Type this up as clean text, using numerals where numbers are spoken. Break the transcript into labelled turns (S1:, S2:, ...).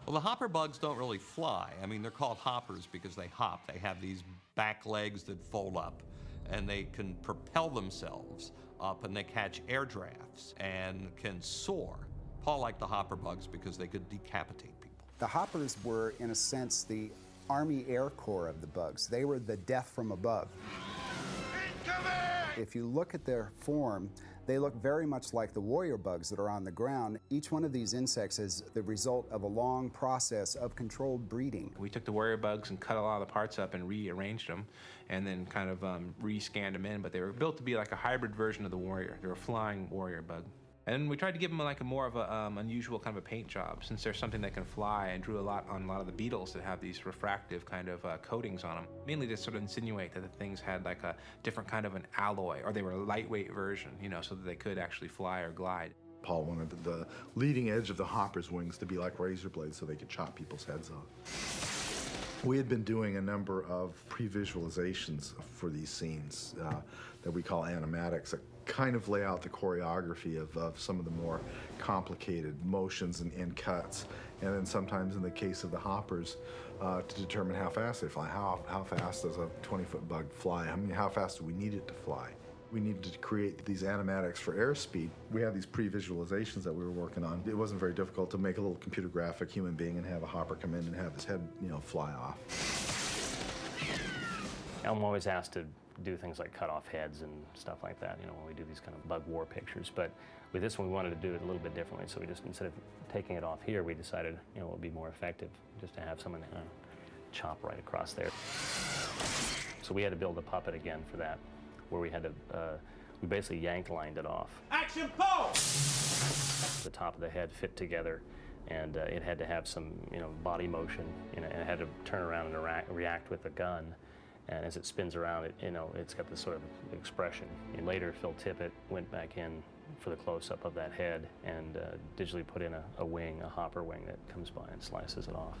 S1: Well, the hopper bugs don't really fly. I mean, they're called hoppers because they hop. They have these back legs that fold up, and they can propel themselves up, and they catch air drafts and can soar. Paul liked the hopper bugs because they could decapitate people.
S2: The hoppers were, in a sense, the Army Air Corps of the bugs. They were the death from above. If you look at their form, they look very much like the warrior bugs that are on the ground. Each one of these insects is the result of a long process of controlled breeding.
S3: We took the warrior bugs and cut a lot of the parts up and rearranged them and then kind of re-scanned them in, but they were built to be like a hybrid version of the warrior. They were a flying warrior bug. And we tried to give them like a more of a unusual kind of a paint job, since there's something that can fly, and drew a lot on a lot of the beetles that have these refractive kind of coatings on them. Mainly to sort of insinuate that the things had like a different kind of an alloy, or they were a lightweight version, you know, so that they could actually fly or glide.
S4: Paul wanted the leading edge of the hopper's wings to be like razor blades so they could chop people's heads off. We had been doing a number of pre-visualizations for these scenes that we call animatics, that kind of lay out the choreography of some of the more complicated motions and cuts. And then sometimes in the case of the hoppers, to determine how fast they fly. How fast does a 20-foot bug fly? I mean, how fast do we need it to fly? We needed to create these animatics for airspeed. We had these pre-visualizations that we were working on. It wasn't very difficult to make a little computer graphic human being and have a hopper come in and have his head, you know, fly off.
S5: I'm always asked to do things like cut off heads and stuff like that, you know, when we do these kind of bug war pictures. But with this one, we wanted to do it a little bit differently. So we just, instead of taking it off here, we decided, you know, it would be more effective just to have someone chop right across there. So we had to build a puppet again for that, where we had to, we basically yank lined it off.
S6: Action, Paul!
S5: The top of the head fit together, and it had to have some, you know, body motion, you know, and it had to turn around and react with the gun. And as it spins around, it, you know, it's got this sort of expression. And later, Phil Tippett went back in for the close-up of that head and digitally put in a wing, a hopper wing that comes by and slices it off.